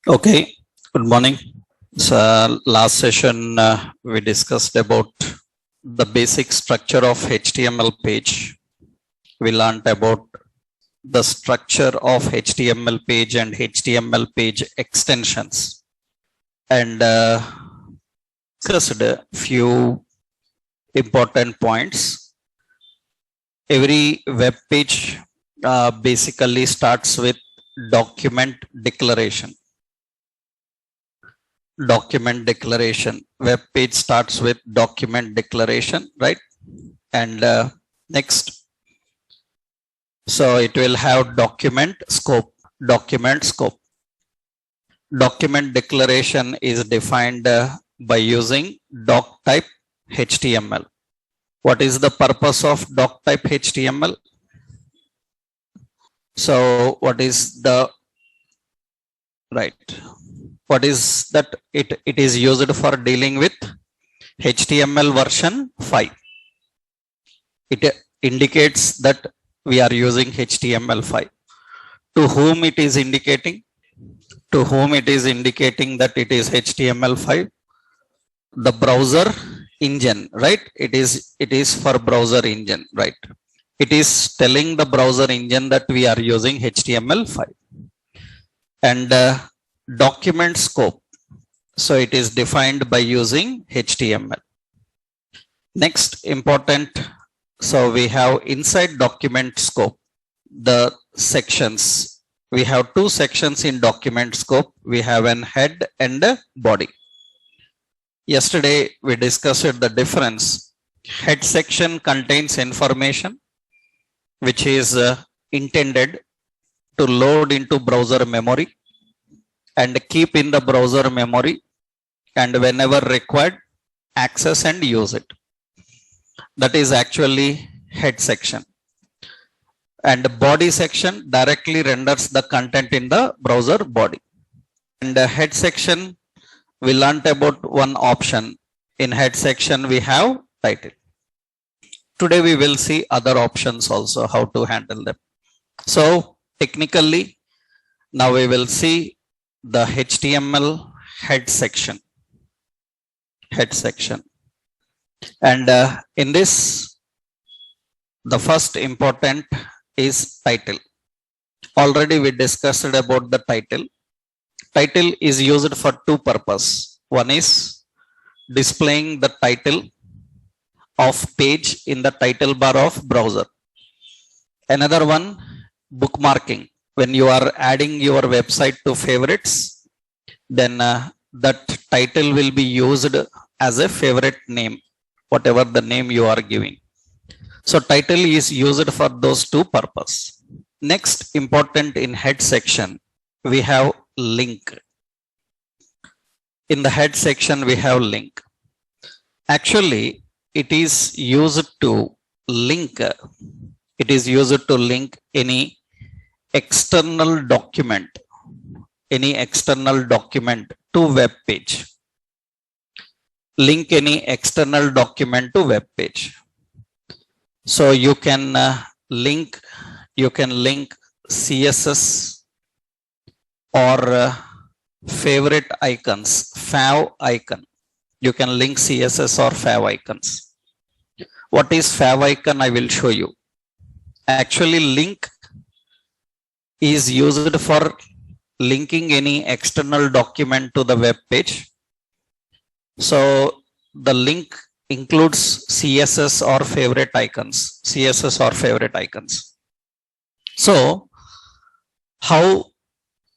Okay, good morning. So last session we discussed about the basic structure of HTML page. We learned about the structure of HTML page and HTML page extensions, and discussed a few important points. Every web page basically starts with document declaration. Document declaration. Web page starts with document declaration, right? And next, so it will have document scope. Document scope. Document declaration is defined by using doc type HTML. What is the purpose of doc type HTML? So what is the right? What is that? It is used for dealing with HTML version 5. It indicates that we are using HTML5. To whom it is indicating? To whom it is indicating that it is HTML5? The browser engine, right? It is for browser engine, right? It is telling the browser engine that we are using HTML5. And document scope. So it is defined by using HTML. Next important, so we have inside document scope, the sections. We have two sections in document scope. We have an head and a body. Yesterday we discussed the difference. Head section contains information which is intended to load into browser memory and keep in the browser memory, and whenever required, access and use it. That is actually head section. And the body section directly renders the content in the browser body. And the head section, we learned about one option. In head section, we have title. Today we will see other options also, how to handle them. So technically, now we will see the HTML head section. Head section. And in this, the first important is title. Already we discussed about the title. Title is used for two purposes. One is displaying the title of page in the title bar of browser. Another one, bookmarking. When you are adding your website to favorites, then that title will be used as a favorite name, whatever the name you are giving. So title is used for those two purposes. Next important in head section, we have link. In the head section, we have link. Actually, it is used to link. It is used to link any external document to web page. Link any external document to web page. So you can link CSS or favorite icons, fav icon. You can link CSS or fav icons. What is fav icon? I will show you. Actually, link is used for linking any external document to the web page. So the link includes CSS or favorite icons. So how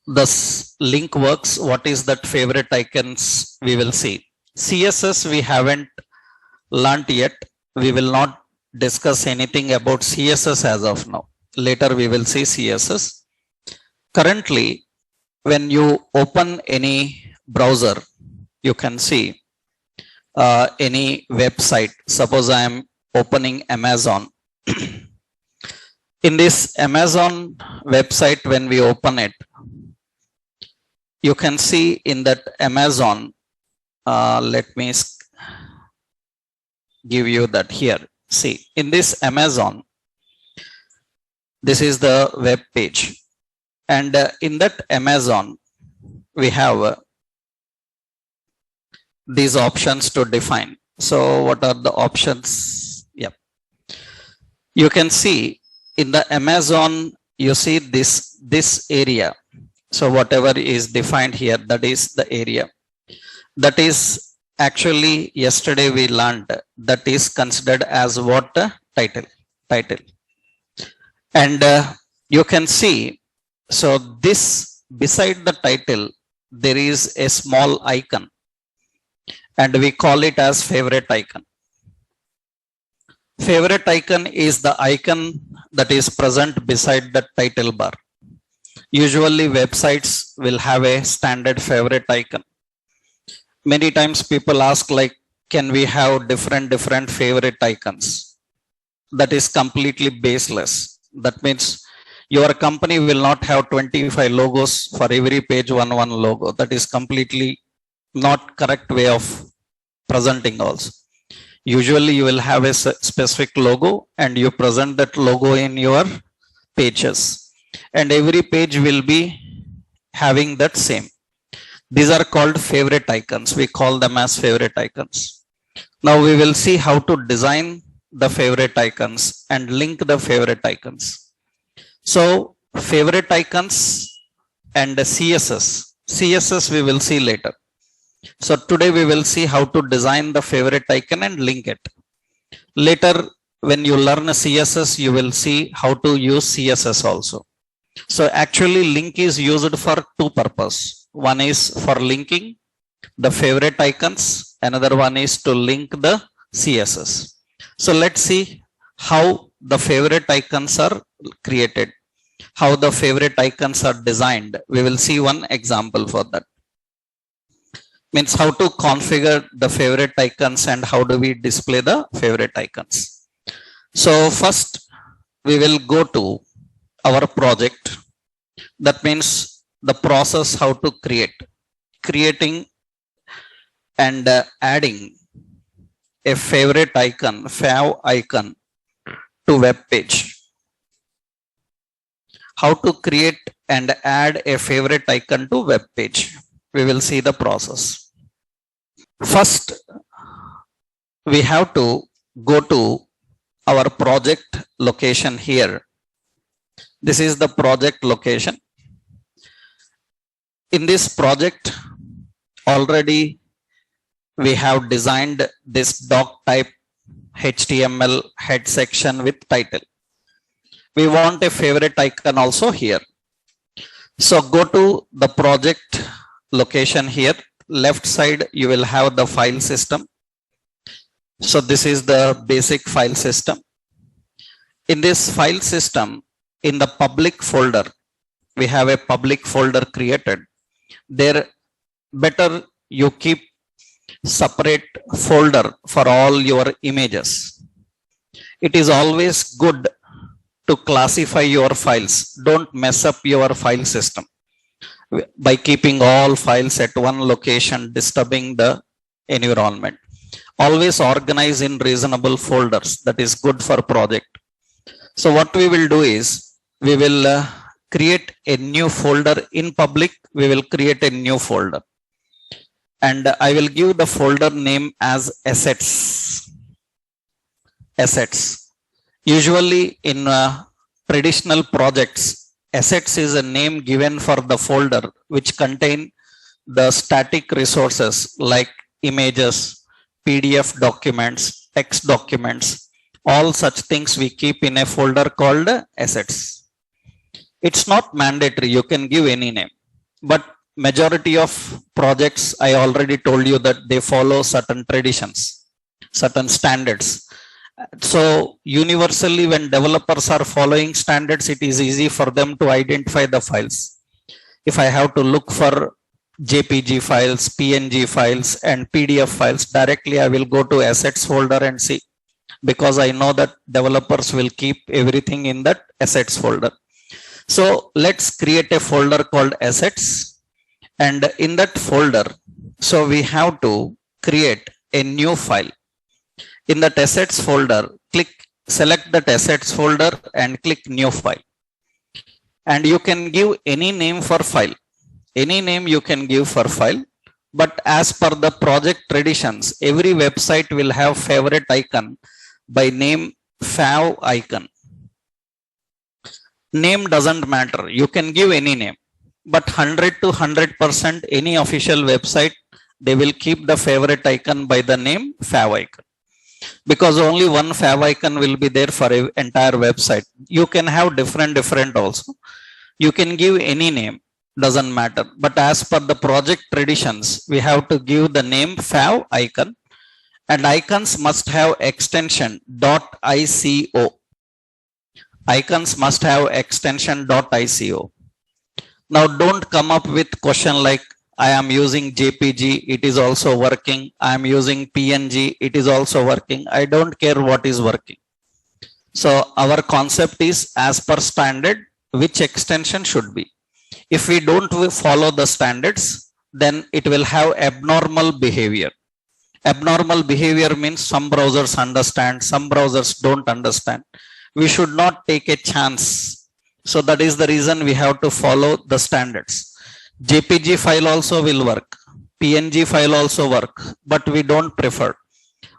this link works, what is that favorite icons, we will see. CSS we haven't learnt yet. We will not discuss anything about CSS as of now. Later we will see CSS. Currently, when you open any browser, you can see any website. Suppose I am opening Amazon. In this Amazon website, when we open it, you can see in that Amazon, let me give you that here. See, in this Amazon, this is the web page. And in that Amazon, we have these options to define. So what are the options? Yep. You can see in the Amazon, you see this area. So whatever is defined here, that is the area. That is actually yesterday we learned that is considered as what? Title. And you can see, so this beside the title, there is a small icon and we call it as favorite icon. Favorite icon is the icon that is present beside the title bar. Usually websites will have a standard favorite icon. Many times people ask like, can we have different favorite icons? That is completely baseless. That means your company will not have 25 logos for every page, one logo. That is completely not correct way of presenting also. Usually you will have a specific logo and you present that logo in your pages. And every page will be having that same. These are called favorite icons. We call them as favorite icons. Now we will see how to design the favorite icons and link the favorite icons. So favorite icons and CSS. CSS we will see later. So today we will see how to design the favorite icon and link it. Later when you learn CSS, you will see how to use CSS also. So actually link is used for two purposes. One is for linking the favorite icons. Another one is to link the CSS. So let's see how the favorite icons are created, how the favorite icons are designed. We will see one example for that. Means how to configure the favorite icons and how do we display the favorite icons. So first we will go to our project. That means the process how to creating and adding a favorite icon, fav icon to web page. How to create and add a favorite icon to web page. We will see the process. First, we have to go to our project location here. This is the project location. In this project, already we have designed this doc type HTML head section with title. We want a favorite icon also here. So go to the project location here. Left side, you will have the file system. So this is the basic file system. In this file system, in the public folder, we have a public folder created. There, better you keep separate folder for all your images. It is always good to classify your files. Don't mess up your file system by keeping all files at one location, disturbing the environment. Always organize in reasonable folders. That is good for project. So what we will do is, we will create a new folder in public. We will create a new folder. And I will give the folder name as assets. Assets. Usually in traditional projects, assets is a name given for the folder which contain the static resources like images, PDF documents, text documents, all such things we keep in a folder called assets. It's not mandatory, you can give any name, but majority of projects, I already told you that they follow certain traditions, certain standards. So universally, when developers are following standards, it is easy for them to identify the files. If I have to look for JPG files, PNG files and PDF files, directly I will go to assets folder and see, because I know that developers will keep everything in that assets folder. So let's create a folder called assets, and in that folder, so we have to create a new file. In that assets folder, select that assets folder and click new file. And you can give any name for file. Any name you can give for file. But as per the project traditions, every website will have favorite icon by name fav icon. Name doesn't matter. You can give any name, but 100 to 100% any official website, they will keep the favorite icon by the name fav icon, because only one fav icon will be there for an entire website. You can have different also. You can give any name, doesn't matter. But as per the project traditions, we have to give the name fav icon, and icons must have extension .ico. Icons must have extension .ico. Now don't come up with question like, I am using JPG, it is also working. I am using PNG, it is also working. I don't care what is working. So our concept is, as per standard, which extension should be. If we don't follow the standards, then it will have abnormal behavior. Abnormal behavior means some browsers understand, some browsers don't understand. We should not take a chance. So that is the reason we have to follow the standards. JPG file also will work. PNG file also work, but we don't prefer.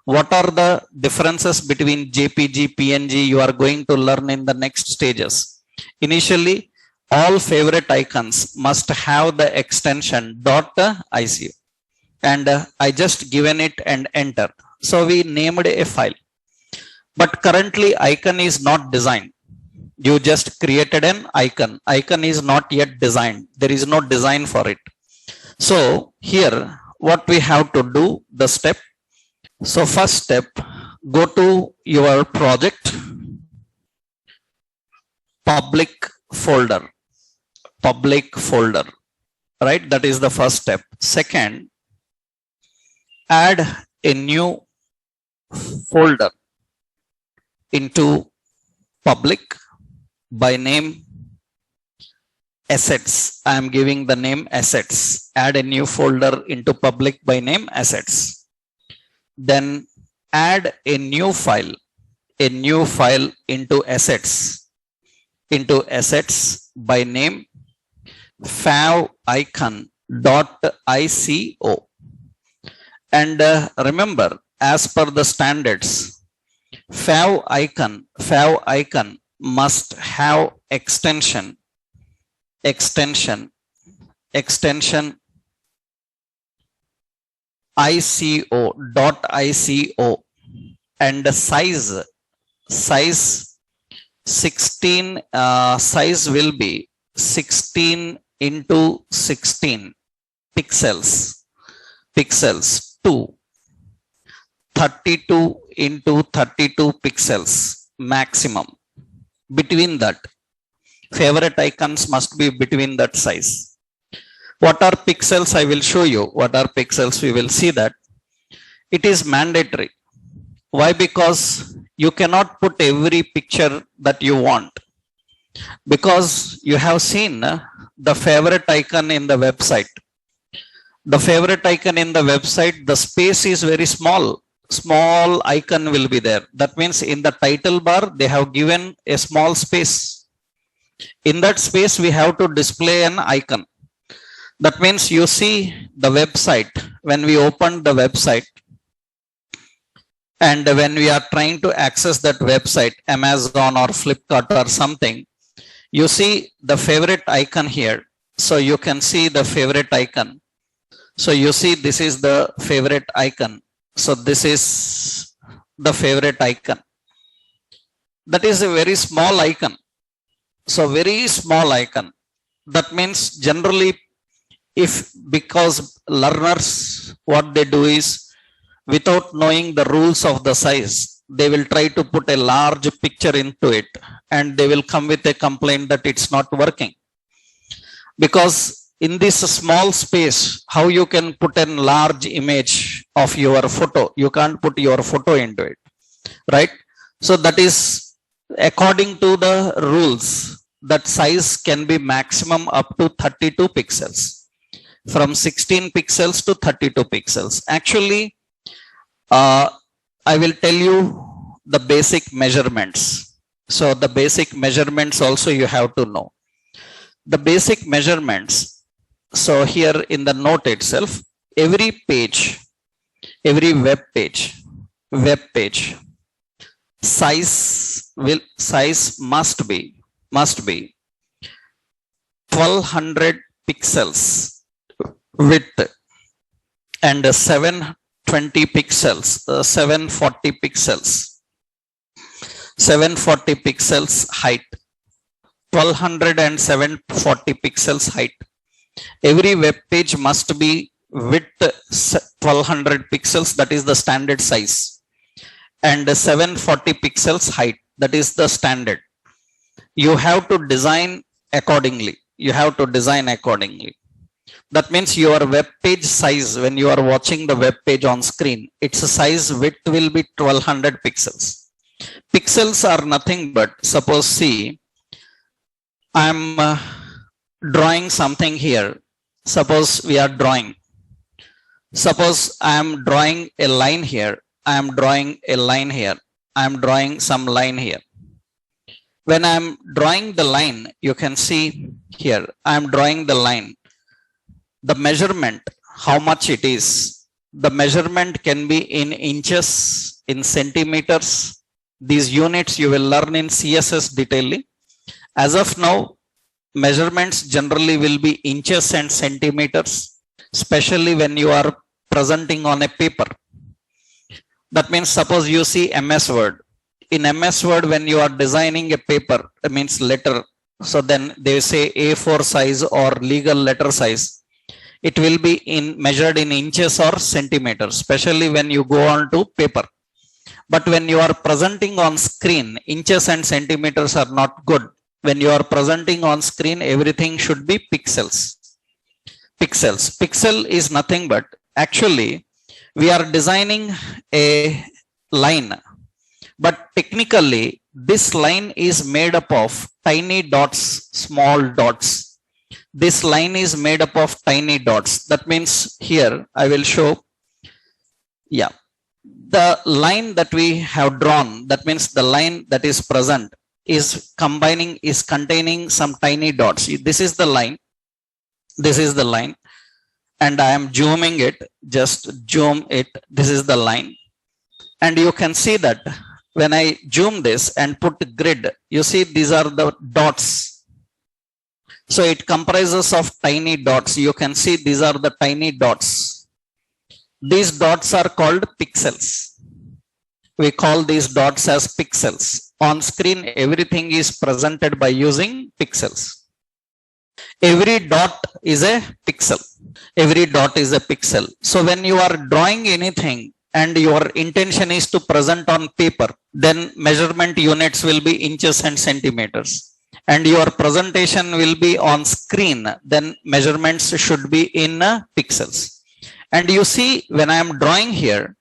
What are the differences between JPG, PNG? You are going to learn in the next stages. Initially, all favorite icons must have the extension .ico. And I just given it and enter. So we named a file. But currently icon is not designed. You just created an icon. Icon is not yet designed. There is no design for it. So here what we have to do, the step. So first step, go to your project, public folder, right? That is the first step. Second, add a new folder into public by name assets. I am giving the name assets. Add a new folder into public by name assets. Then add a new file into assets by name fav icon.ico. And remember, as per the standards, fav icon must have extension ico, and size 16, size will be 16 into 16 pixels to 32 into 32 pixels maximum. Between that, favorite icons must be between that size. What are pixels? I will show you what are pixels. We will see that. It is mandatory. Why? Because you cannot put every picture that you want. Because you have seen the favorite icon in the website. The favorite icon in the website, the space is very small. Small icon will be there. That means in the title bar, they have given a small space. In that space, we have to display an icon. That means you see the website, when we open the website, and when we are trying to access that website, Amazon or Flipkart or something, you see the favorite icon here. So you can see the favorite icon. So you see this is the favorite icon. So this is the favorite icon. That is a very small icon. So very small icon. That means generally, because learners, what they do is, without knowing the rules of the size, they will try to put a large picture into it, and they will come with a complaint that it's not working. Because in this small space, how you can put a large image of your photo? You can't put your photo into it, right? So that is according to the rules, that size can be maximum up to 32 pixels, from 16 pixels to 32 pixels. Actually, I will tell you the basic measurements. So the basic measurements also you have to know. The basic measurements. So here in the note itself, every page, every web page size must be 1200 pixels width and 720 pixels, 740 pixels, 740 pixels height, 1200 and 740 pixels height. Every web page must be width 1200 pixels, that is the standard size, and 740 pixels height, that is the standard. You have to design accordingly. You have to design accordingly. That means your web page size, when you are watching the web page on screen, its size width will be 1200 pixels. Pixels are nothing but, suppose see, I'm drawing something here. Suppose we are drawing. Suppose I am drawing a line here. I am drawing a line here. I am drawing some line here. When I am drawing the line, you can see here, I am drawing the line. The measurement, how much it is. The measurement can be in inches, in centimeters. These units you will learn in CSS detailedly. As of now, measurements generally will be inches and centimeters, especially when you are presenting on a paper. That means suppose you see MS Word. In MS Word, when you are designing a paper, that means letter. So then they say A4 size or legal letter size. It will be measured in inches or centimeters, especially when you go on to paper. But when you are presenting on screen, inches and centimeters are not good. When you are presenting on screen, everything should be pixels. Pixels. Pixel is nothing but, actually, we are designing a line. But technically, this line is made up of tiny dots, small dots. This line is made up of tiny dots. That means here, I will show, yeah, the line that we have drawn, that means the line that is present is containing some tiny dots. This is the line. This is the line. And I am zooming it, just zoom it. This is the line. And you can see that when I zoom this and put grid, you see these are the dots. So it comprises of tiny dots. You can see these are the tiny dots. These dots are called pixels. We call these dots as pixels. On screen, everything is presented by using pixels. Every dot is a pixel. Every dot is a pixel. So when you are drawing anything and your intention is to present on paper, then measurement units will be inches and centimeters. And your presentation will be on screen, then measurements should be in pixels. And you see, when I am drawing here,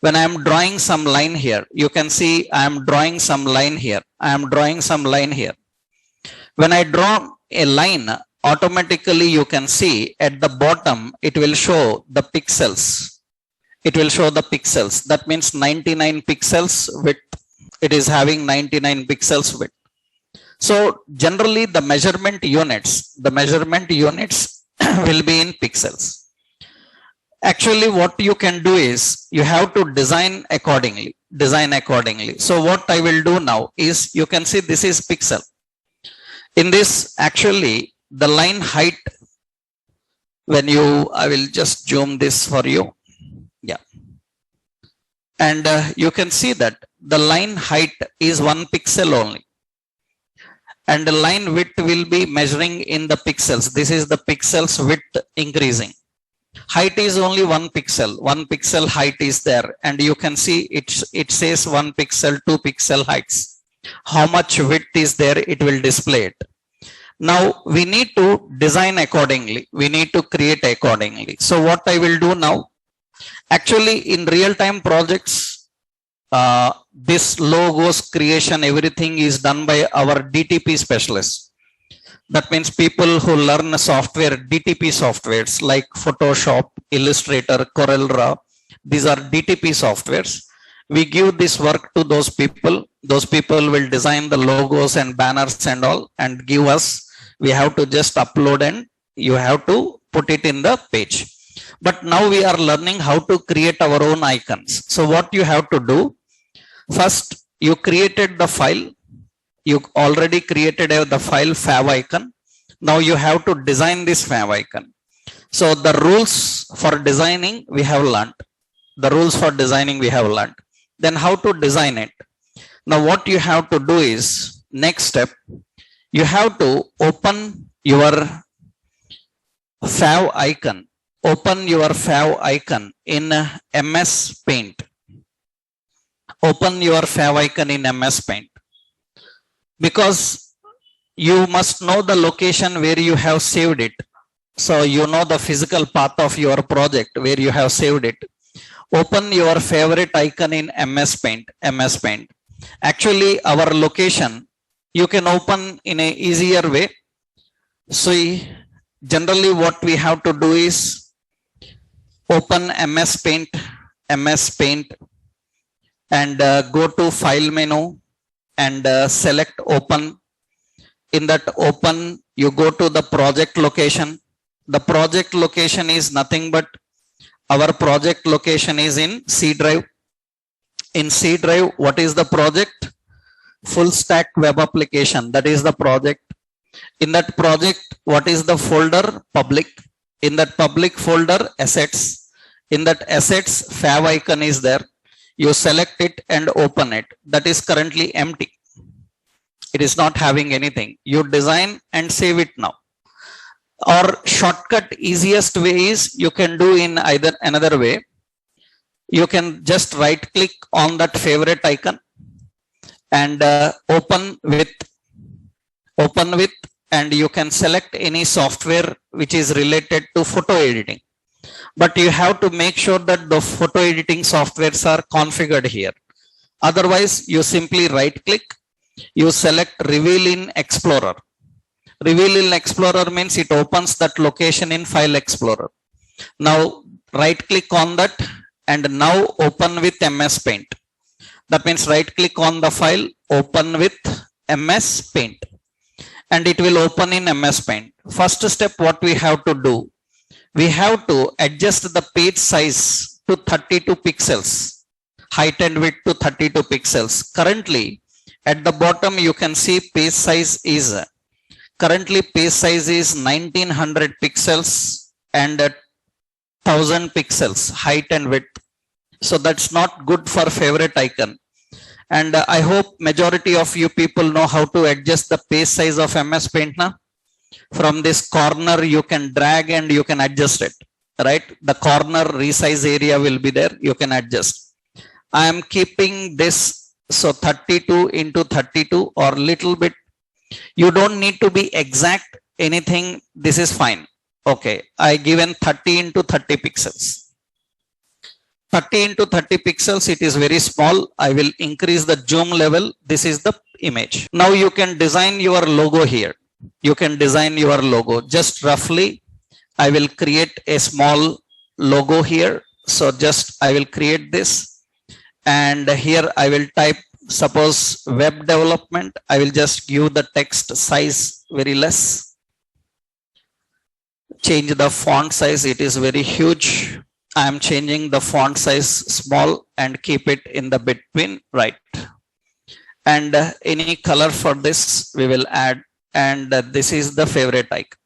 when I am drawing some line here, you can see I am drawing some line here. I am drawing some line here. When I draw a line, automatically you can see at the bottom, it will show the pixels. It will show the pixels. That means 99 pixels width. It is having 99 pixels width. So generally the measurement units will be in pixels. Actually, what you can do is you have to design accordingly. So what I will do now is, you can see this is pixel. In this, actually, the line height, I will just zoom this for you. Yeah. And you can see that the line height is 1 pixel only. And the line width will be measuring in the pixels. This is the pixels width increasing. Height is only 1 pixel. 1 pixel height is there. And you can see it says 1 pixel, 2 pixel heights. How much width is there, it will display it. Now we need to design accordingly. We need to create accordingly. So what I will do now, actually in real-time projects, this logos creation, everything is done by our DTP specialists. That means people who learn software, DTP softwares like Photoshop, Illustrator, CorelDRAW. These are DTP softwares. We give this work to those people. Those people will design the logos and banners and all and give us. We have to just upload and you have to put it in the page. But now we are learning how to create our own icons. So what you have to do, first you created the file. You already created the file favicon. Now you have to design this favicon. So the rules for designing we have learned. The rules for designing we have learned. Then how to design it. Now what you have to do is, next step, you have to open your favicon. Open your favicon in MS Paint. Open your favicon in MS Paint. Because you must know the location where you have saved it. So you know the physical path of your project where you have saved it. Open your favorite icon in MS Paint. MS Paint. Actually, our location you can open in a easier way. So generally what we have to do is open MS Paint, and go to File menu and select Open. In that Open, you go to the project location. The project location is nothing but our project location is in C drive. In C drive, what is the project? Full stack web application. That is the project. In that project, what is the folder? Public. In that public folder, assets. In that assets, favicon is there. You select it and open it. That is currently empty. It is not having anything. You design and save it now. Or shortcut, easiest way is you can do in either another way. You can just right click on that favorite icon and open with, and you can select any software which is related to photo editing. But you have to make sure that the photo editing softwares are configured here. Otherwise, you simply right click, you select Reveal in Explorer. Reveal in Explorer means it opens that location in File Explorer. Now right click on that and now open with MS Paint. That means right click on the file, open with MS Paint, and it will open in MS Paint. First step, what we have to do, we have to adjust the page size to 32 pixels, height and width to 32 pixels. Currently at the bottom you can see page size is 1900 pixels and 1000 pixels height and width. So that's not good for favorite icon. And I hope majority of you people know how to adjust the page size of MS Paint now. From this corner you can drag and you can adjust it, right? The corner resize area will be there. You can adjust. I am keeping this, so 32 into 32 or little bit. You don't need to be exact anything. This is fine. Okay. I given 30 into 30 pixels. 30 into 30 pixels. It is very small. I will increase the zoom level. This is the image. Now you can design your logo here. You can design your logo just roughly. I will create a small logo here. So just I will create this, and here I will type, suppose web development. I will just give the text size very less. Change the font size. It is very huge. I am changing the font size small and keep it in the between, right? And any color for this we will add. And this is the favorite icon.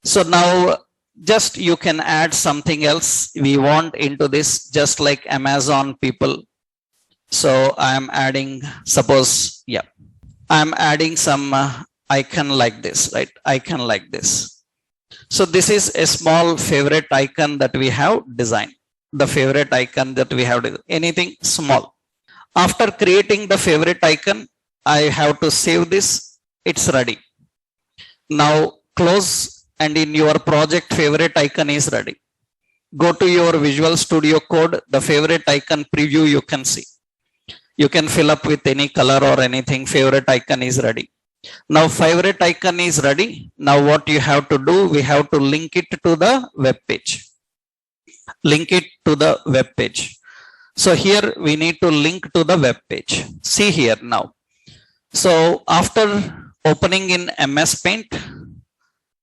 So now just you can add something else we want into this, just like Amazon people. So I am adding, suppose, yeah, I am adding some icon like this, right? Icon like this. So this is a small favorite icon that we have designed. The favorite icon that we have designed. Anything small. After creating the favorite icon, I have to save this. It's ready. Now close, and in your project favorite icon is ready. Go to your Visual Studio Code. The favorite icon preview you can see. You can fill up with any color or anything. Favorite icon is ready. Now favorite icon is ready. Now what you have to do, we have to link it to the web page. Link it to the web page. So here we need to link to the web page. See here now. So after opening in MS Paint,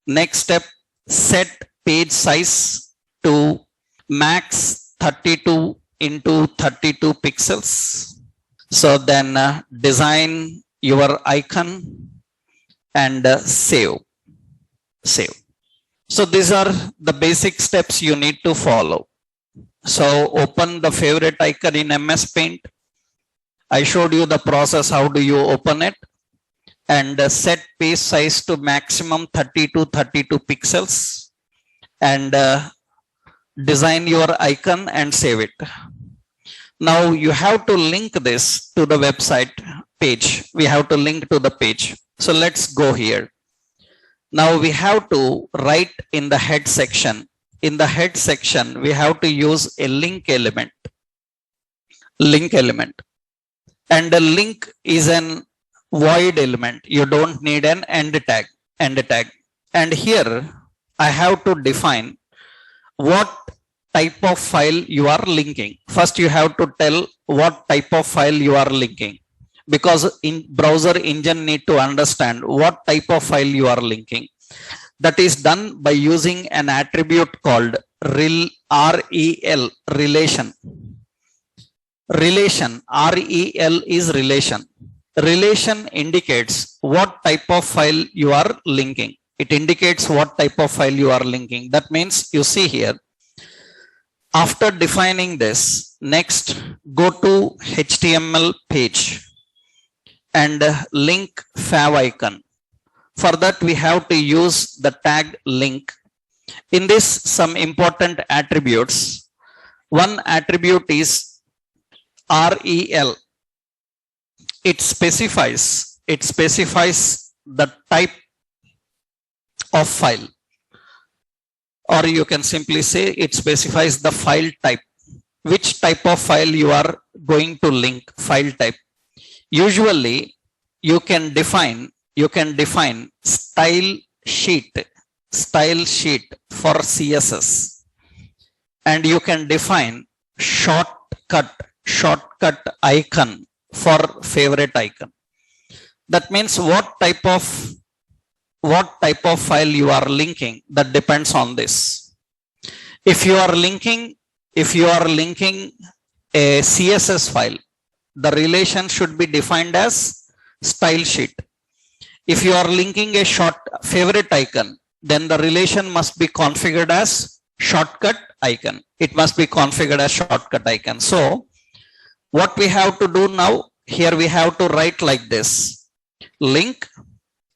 next step, set page size to max 32 into 32 pixels. So then design your icon and save. So these are the basic steps you need to follow. So open the favorite icon in MS Paint. I showed you the process. How do you open it? And set page size to maximum 32 pixels and design your icon and save it. Now you have to link this to the website page. We have to link to the page. So let's go here. Now we have to write in the head section. In the head section, we have to use a link element. And the link is an void element. You don't need an end tag. And here I have to define what type of file you are linking. First, you have to tell what type of file you are linking, because in browser engine need to understand what type of file you are linking. That is done by using an attribute called rel, relation. Rel is relation. Relation indicates what type of file you are linking. It indicates what type of file you are linking. That means you see here, after defining this, next go to HTML page and link favicon. For that, we have to use the tag link. In this, some important attributes. One attribute is rel. It specifies the type of file, or you can simply say it specifies the file type. Which type of file you are going to link, file type. Usually you can define style sheet for CSS, and you can define shortcut icon for favorite icon. That means what type of file you are linking, that depends on this. If you are linking a CSS file, the relation should be defined as style sheet. If you are linking a favorite icon, then the relation must be configured as shortcut icon. It must be configured as shortcut icon. So what we have to do now, here we have to write like this, link.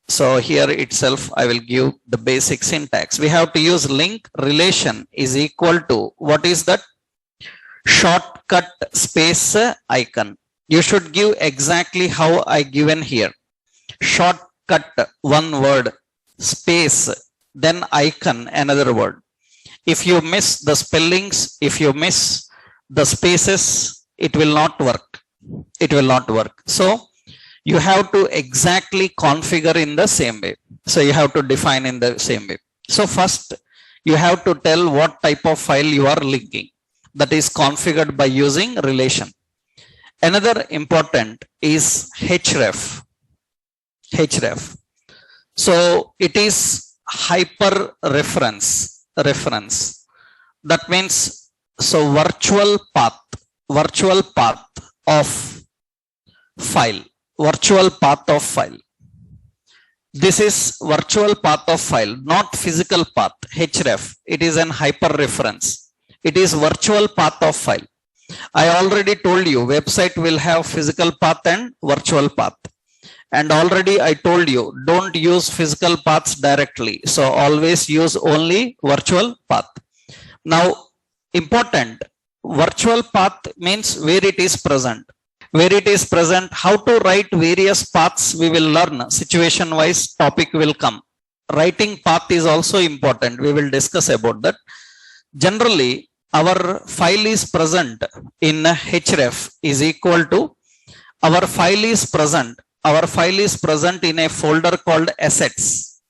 So here itself, I will give the basic syntax. We have to use link relation is equal to, what is that? Shortcut space icon. You should give exactly how I given here. Shortcut, one word, space, then icon, another word. If you miss the spellings, if you miss the spaces, it will not work. So you have to exactly configure in the same way. So you have to define in the same way. So first you have to tell what type of file you are linking. That is configured by using relation. Another important is href. So it is hyper reference. That means, so virtual path of file. This is virtual path of file, not physical path. Href, it is an hyper reference. It is virtual path of file. I already told you website will have physical path and virtual path. And already I told you, don't use physical paths directly. So always use only virtual path. Now, important, virtual path means where it is present. How to write various paths we will learn. Situation wise topic will come. Writing path is also important. We will discuss about that. Generally, our file is present in href is equal to, our file is present in a folder called assets.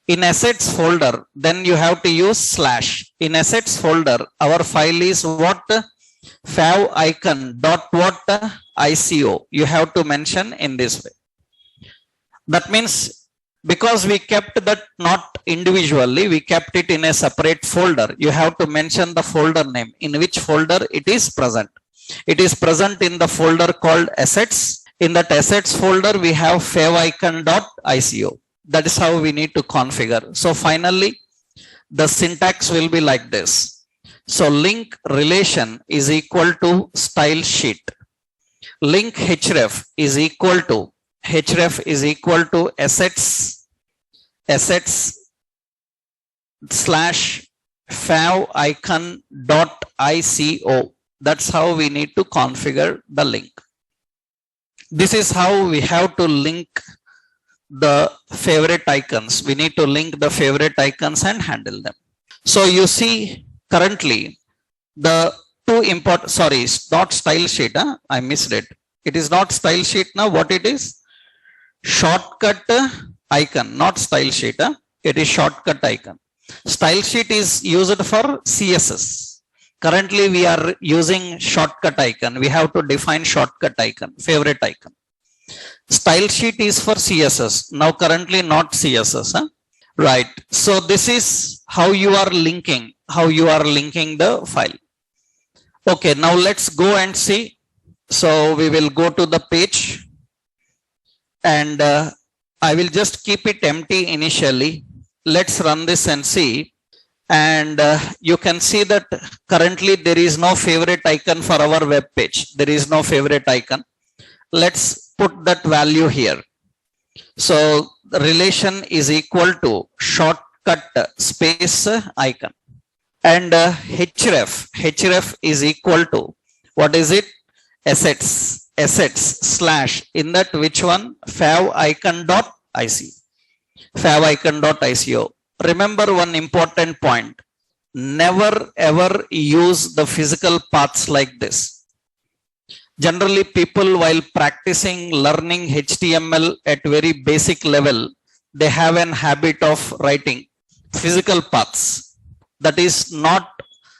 In assets folder, then you have to use slash. In assets folder, our file is what? favicon.ico. You have to mention in this way. That means Because we kept that not individually, we kept it in a separate folder. You have to mention the folder name, in which folder it is present. It is present in the folder called assets. In that assets folder, we have favicon.ico. That is how we need to configure. So finally, the syntax will be like this. So link relation is equal to style sheet. Link href is equal to assets slash favicon.ico. That's how we need to configure the link. This is how we have to link the favorite icons. We need to link the favorite icons and handle them. So you see currently the two important, sorry, it's not style sheet. I missed it. It is not style sheet now. What it is? Shortcut icon, not style sheet. It is shortcut icon. Style sheet is used for CSS. Currently we are using shortcut icon. We have to define shortcut icon, favorite icon. Style sheet is for CSS. Now currently not CSS. Right. So this is how you are linking the file. Okay, now let's go and see. So we will go to the page, and I will just keep it empty initially. Let's run this and see. And you can see that currently there is no favorite icon for our web page. There is no favorite icon. Let's put that value here. So the relation is equal to shortcut space icon, and href is equal to, what is it? Assets slash, in that which one? favicon.ico. Remember one important point. Never ever use the physical paths like this. Generally, people while practicing learning HTML at very basic level, they have an habit of writing physical paths. That is not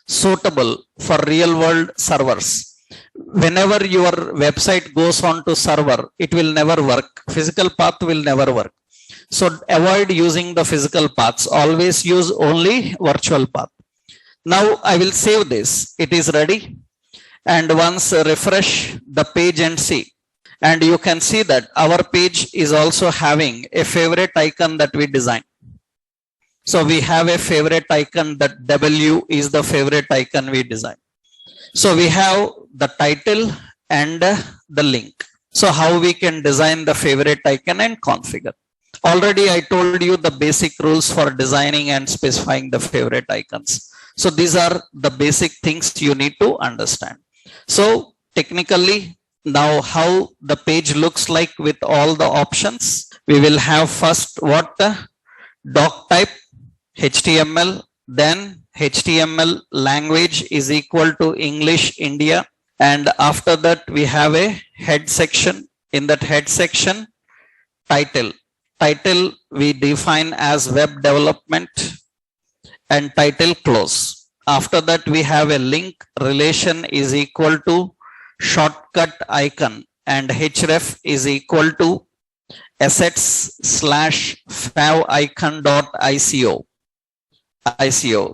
suitable for real world servers. Whenever your website goes on to server, it will never work. Physical path will never work. So avoid using the physical paths. Always use only virtual path. Now I will save this. It is ready. And once refresh the page and see. And you can see that our page is also having a favorite icon that we designed. So we have a favorite icon, that W is the favorite icon we designed. So we have the title and the link. So how we can design the favorite icon and configure. Already I told you the basic rules for designing and specifying the favorite icons. So these are the basic things you need to understand. So technically, now how the page looks like with all the options. We will have first what? Doc type HTML, then HTML language is equal to English India, and after that we have a head section. In that head section, title we define as web development, and title close. After that we have a link relation is equal to shortcut icon, and href is equal to assets slash favicon.ico.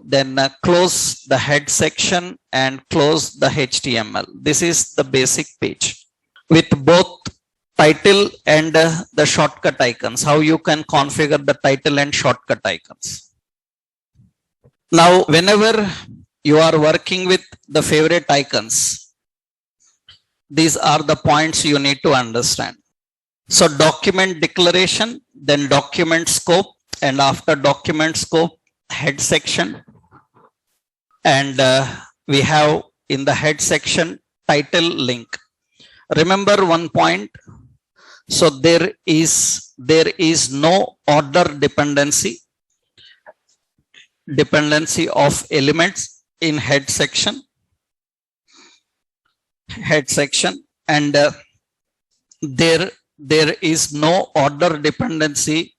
Then close the head section and close the HTML. This is the basic page with both title and the shortcut icons. How you can configure the title and shortcut icons. Now, whenever you are working with the favorite icons, these are the points you need to understand. So document declaration, then document scope, and after document scope, head section, and we have in the head section title link. Remember one point. So there is no order dependency of elements in head section, and there is no order dependency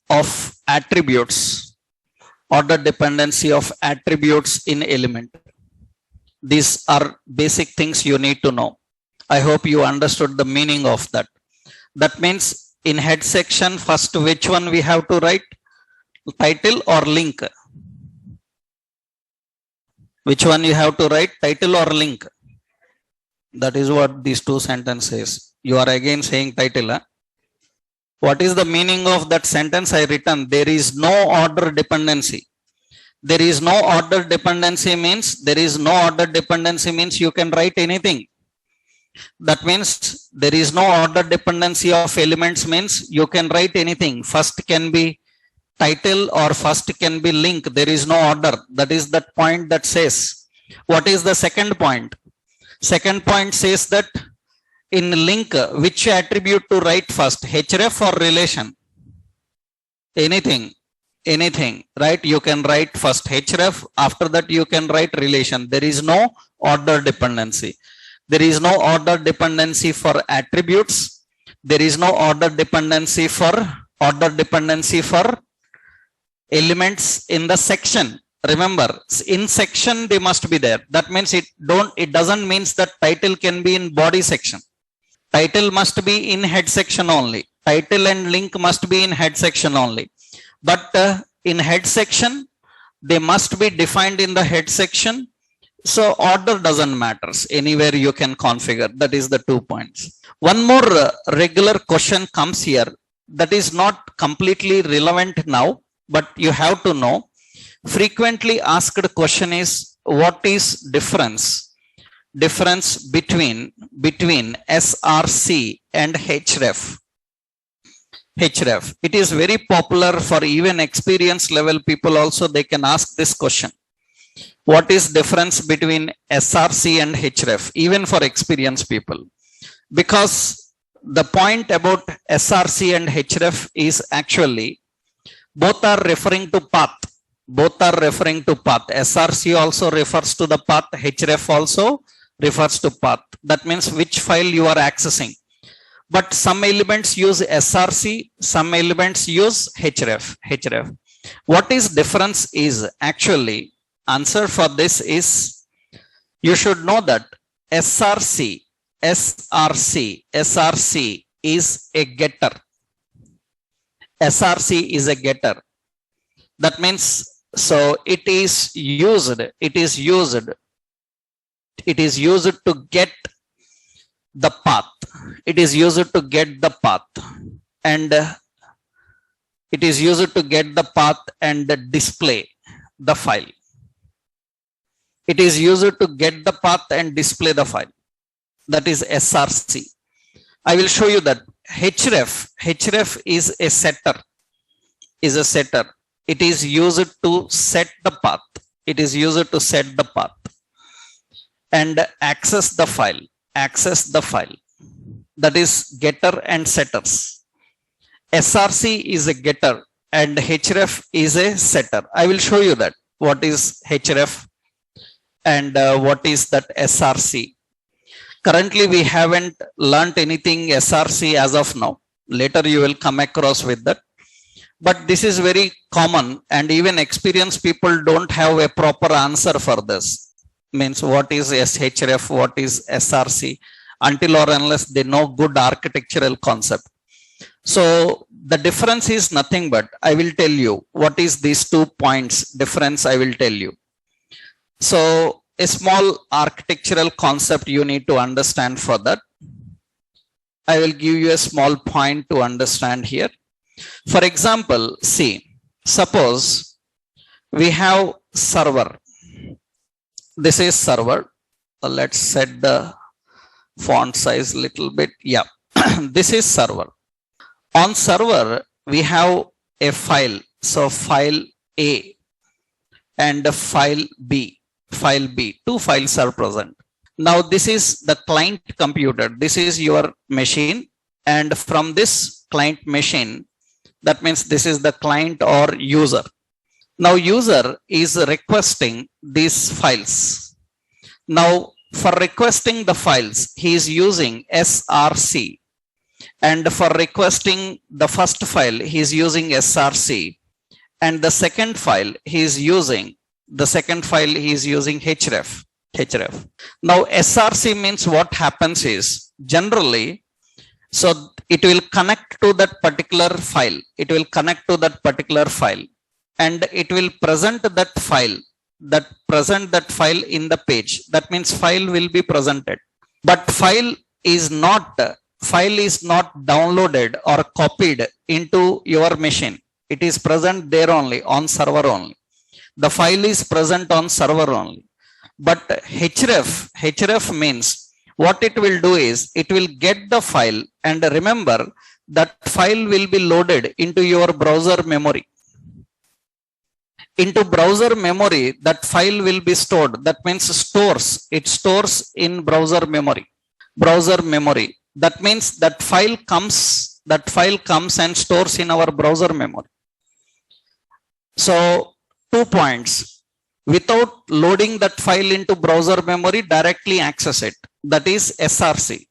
of attributes, in element. These are basic things you need to know. I hope you understood the meaning of that. That means In head section, first which one we have to write? Title or link? Which one you have to write? Title or link? That is what these two sentences. You are again saying title. Huh? What is the meaning of that sentence I written? There is no order dependency. There is no order dependency means you can write anything. That means there is no order dependency of elements means you can write anything. First can be title or first can be link. There is no order. That is that point that says. What is the second point? Second point says that in link, which attribute to write first? Href or relation? Anything, right? You can write first href. After that you can write relation. There is no order dependency. There is no order dependency for attributes. There is no order dependency for elements in the section. Remember, in section they must be there. That means it doesn't mean that title can be in body section. Title must be in head section only. Title and link must be in head section only. But in head section, they must be defined in the head section. So order doesn't matter. Anywhere you can configure. That is the 2 points. One more regular question comes here that is not completely relevant now, but you have to know. Frequently asked question is, what is difference between SRC and href? It is very popular for even experienced level people also. They can ask this question. What is difference between SRC and href? Even for experienced people. Because the point about SRC and href is actually both are referring to path. SRC also refers to the path. Href also refers to path. That means which file you are accessing. But some elements use SRC, some elements use href. What is difference is actually, answer for this is, you should know that SRC is a getter. SRC is a getter. That means, so it is used to get the path. It is used to get the path and display the file. It is used to get the path and display the file. That is SRC. I will show you that. Href is a setter. It is used to set the path. And access the file. That is getter and setters. SRC is a getter and href is a setter. I will show you that. What is href and what is that SRC? Currently we haven't learnt anything SRC as of now. Later you will come across with that. But this is very common and even experienced people don't have a proper answer for this. Means what is href, what is SRC, until or unless they know good architectural concept. So the difference is nothing but, I will tell you what is these 2 points difference. I will tell you. So a small architectural concept you need to understand for that. I will give you a small point to understand here. For example, see, suppose we have server. This is server. Let's set the font size little bit. Yeah, this is server. On server, we have a file. So file A and file B. Two files are present. Now this is the client computer. This is your machine. And from this client machine, that means this is the client or user. Now user is requesting these files. Now for requesting the files, he is using SRC. And for requesting the first file, he is using SRC. And the second file, he is using href. Now SRC means what happens is, generally So it will connect to that particular file. It will connect to that particular file and it will present that file, in the page. That means file will be presented, but file is not downloaded or copied into your machine. It is present there only, on server only. The file is present on server only. But href means what it will do is it will get the file, and remember that file will be loaded into your browser memory. Into browser memory, that file will be stored. That means it stores in browser memory. That means that file comes and stores in our browser memory. So 2 points. Without loading that file into browser memory, directly access it. That is SRC.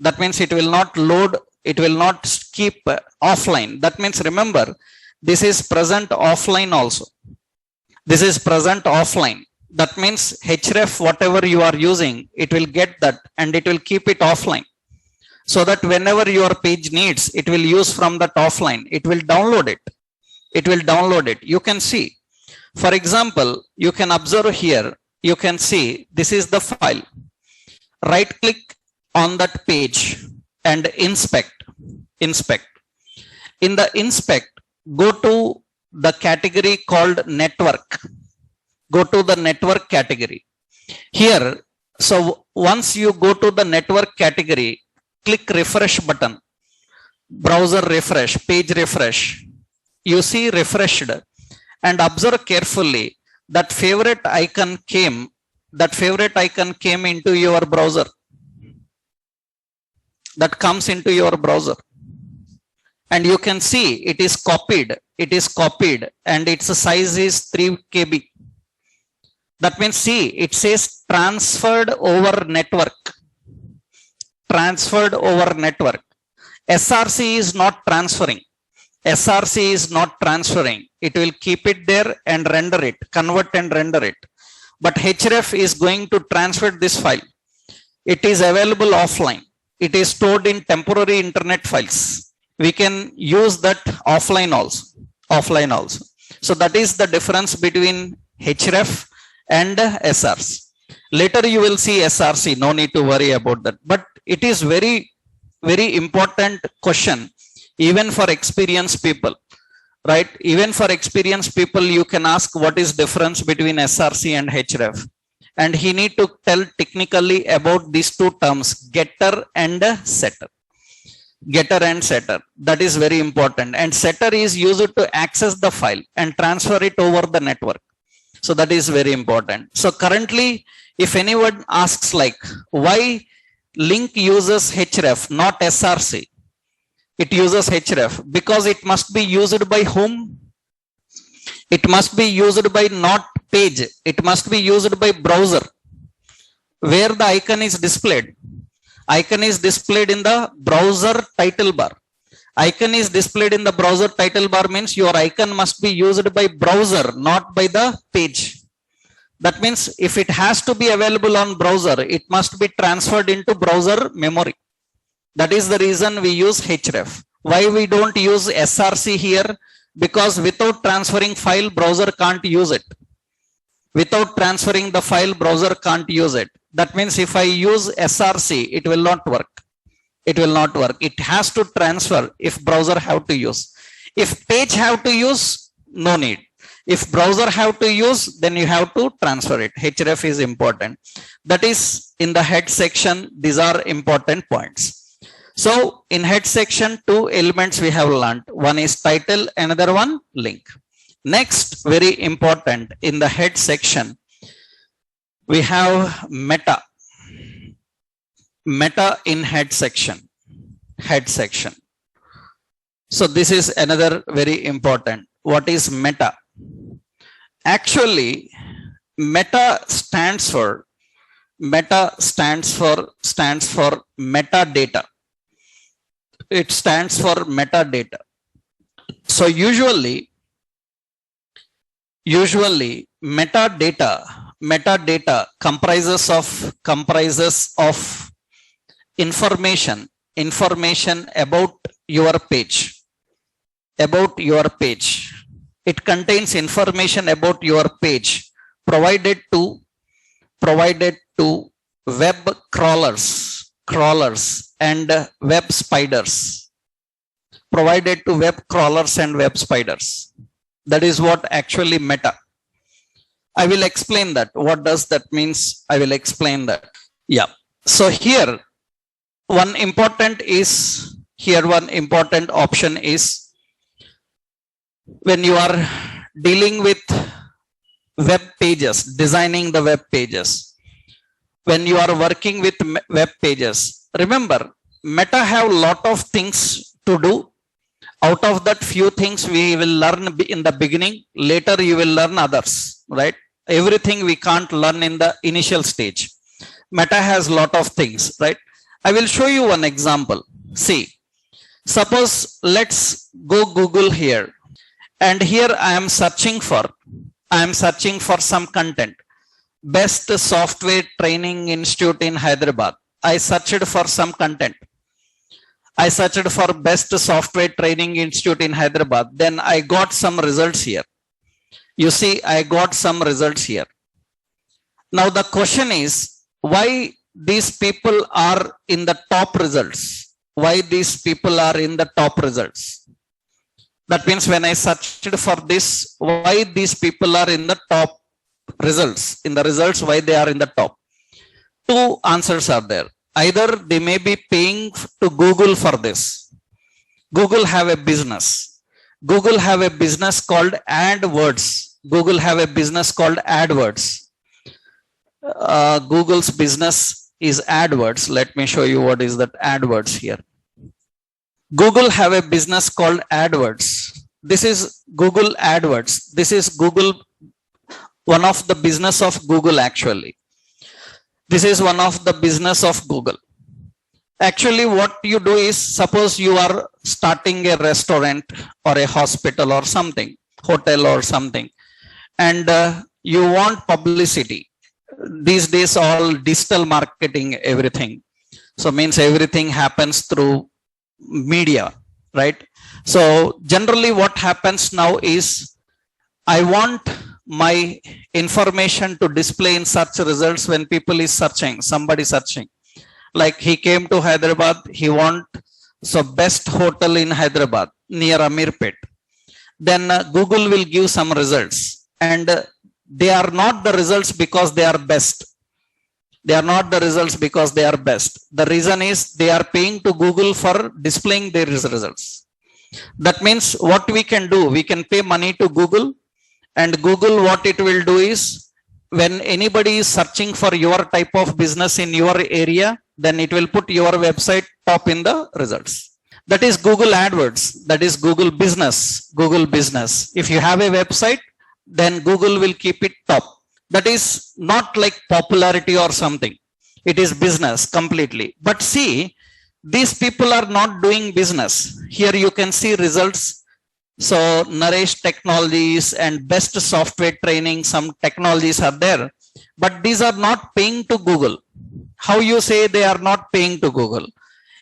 That means it will not load, it will not keep offline. That means remember, this is present offline also. This is present offline. That means href, whatever you are using, it will get that and it will keep it offline. So that whenever your page needs, it will use from that offline. It will download it. You can see. For example, you can observe here, you can see this is the file. Right click on that page and inspect. In the inspect, go to the category called network. Go to the network category. Here, so once you go to the network category, click refresh button. Browser refresh, page refresh. You see refreshed. And observe carefully that favorite icon came into your browser. That comes into your browser. And you can see it is copied. And its size is 3 KB. That means see, it says transferred over network. SRC is not transferring. It will keep it there and render it, convert and render it. But href is going to transfer this file. It is available offline. It is stored in temporary internet files. We can use that offline also. So that is the difference between href and SRC. Later you will see SRC, no need to worry about that. But it is very, very important question. Even for experienced people, right? Even for experienced people, you can ask what is difference between SRC and href. And he need to tell technically about these two terms, getter and setter. That is very important. And setter is used to access the file and transfer it over the network. So that is very important. So currently, if anyone asks like, why link uses href, not SRC? It uses href because it must be used by whom? It must be used by not page. It must be used by browser. Where the icon is displayed. Icon is displayed in the browser title bar. Icon is displayed in the browser title bar means your icon must be used by browser, not by the page. That means if it has to be available on browser, it must be transferred into browser memory. That is the reason we use href. Why we don't use SRC here? Because without transferring file, browser can't use it. Without transferring the file, browser can't use it. That means if I use SRC, it will not work. It has to transfer if browser have to use. If page have to use, no need. If browser have to use, then you have to transfer it. href is important. That is in the head section. These are important points. So in head section, 2 elements we have learned. One is title, another one link. Next, very important, in the head section, we have meta. Meta in head section. So this is another very important. What is meta? Actually, meta stands for metadata. It stands for metadata. So usually metadata comprises of information information about your page. About your page. It contains information about your page provided to web crawlers and web spiders. Provided to web crawlers and web spiders. That is what actually Meta. I will explain that. What does that means? I will explain that. Yeah. So here one important option is when you are dealing with web pages, designing the web pages. When you are working with web pages, remember Meta have a lot of things to do. Out of that, few things we will learn in the beginning. Later you will learn others, right? Everything we can't learn in the initial stage. Meta has a lot of things, right? I will show you one example. See, suppose let's go Google here. And here I am searching for some content. Best Software Training Institute in Hyderabad. I searched for some content. I searched for Best Software Training Institute in Hyderabad. Then I got some results here. You see, I got some results here. Now the question is, why these people are in the top results? Why these people are in the top results? That means when I searched for this, why these people are in the top results? In the results, why they are in the top? Two answers are there. Either they may be paying to Google for this. Google have a business. Google have a business called AdWords. Google have a business called AdWords. Google's business is AdWords. Let me show you what is that AdWords here. Google have a business called AdWords. This is Google AdWords. This is Google, one of the business of Google actually. This is one of the business of Google. Actually, what you do is, suppose you are starting a restaurant or a hospital or something, hotel or something, and you want publicity. These days, all digital marketing, everything. So means everything happens through media, right? So generally what happens now is, I want my information to display in search results when people is searching, somebody searching. Like he came to Hyderabad, he want so best hotel in Hyderabad near Amirpet. Then Google will give some results, and they are not the results because they are best. They are not the results because they are best. The reason is they are paying to Google for displaying their results. That means what we can do, we can pay money to Google, and Google, what it will do is, when anybody is searching for your type of business in your area, then it will put your website top in the results. That is Google AdWords. That is Google business. Google business. If you have a website, then Google will keep it top. That is not like popularity or something. It is business completely. But see, these people are not doing business. Here you can see results. So Naresh Technologies and Best Software Training, some technologies are there, but these are not paying to Google. How you say they are not paying to Google?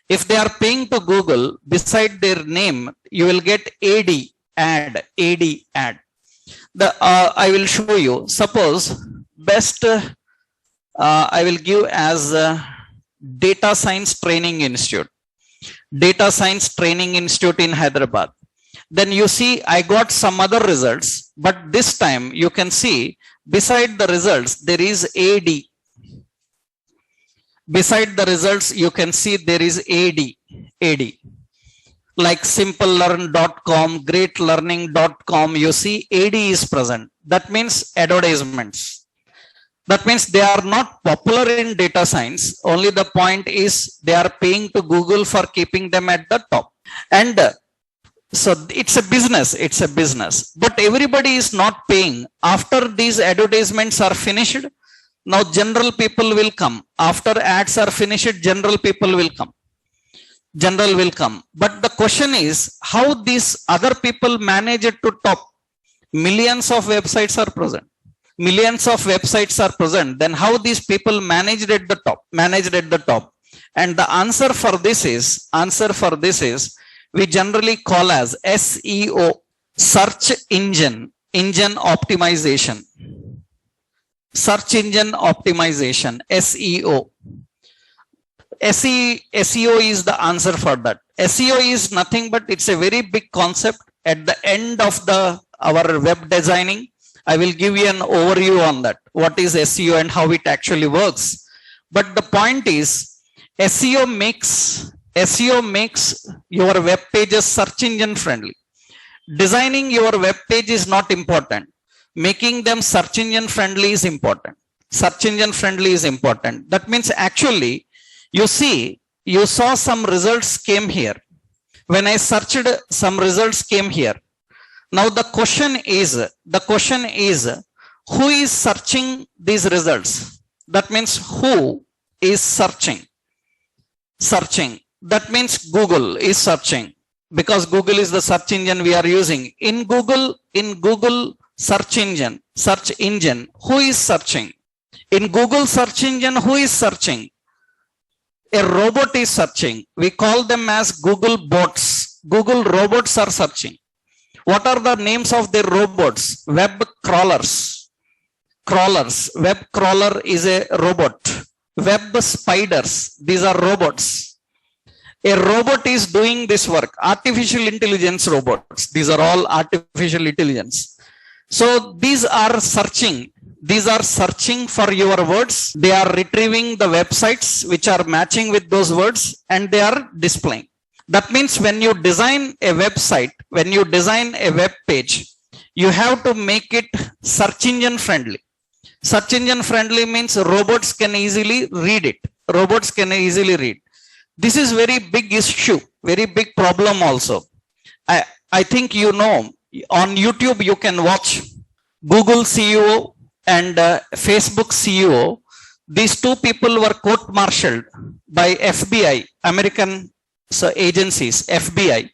If they are paying to Google, beside their name, you will get ad. I will show you. Suppose best, I will give as Data Science Training Institute. Data Science Training Institute in Hyderabad. Then you see I got some other results, but this time you can see beside the results there is AD. Beside the results you can see there is AD. Like simplelearn.com, greatlearning.com, you see AD is present. That means advertisements. That means they are not popular in data science. Only the point is they are paying to Google for keeping them at the top. And so it's a business, but everybody is not paying. After these advertisements are finished, now general people will come. After ads are finished, general people will come. But the question is, how these other people manage it to top? Millions of websites are present. Then how these people managed at the top? And the answer for this is we generally call as SEO, search engine optimization. Search engine optimization, SEO. SEO is the answer for that. SEO is nothing but it's a very big concept. At the end of our web designing, I will give you an overview on that. What is SEO and how it actually works. But the point is, SEO makes your web pages search engine friendly. Designing your web page is not important. Making them search engine friendly is important. Search engine friendly is important. That means actually, you saw some results came here. When I searched, some results came here. Now the question is, who is searching these results? That means who is searching? That means Google is searching, because Google is the search engine we are using. In Google search engine, who is searching? In Google search engine, who is searching? A robot is searching. We call them as Google bots. Google robots are searching. What are the names of the robots? Web crawlers. Web crawler is a robot. Web spiders, these are robots. A robot is doing this work. Artificial intelligence robots. These are all artificial intelligence. So these are searching. These are searching for your words. They are retrieving the websites which are matching with those words, and they are displaying. That means when you design a website, when you design a web page, you have to make it search engine friendly. Search engine friendly means robots can easily read it. Robots can easily read. This is very big issue, very big problem also. I think you know, on YouTube you can watch Google CEO and Facebook CEO. These two people were court-martialed by FBI, American agencies, FBI.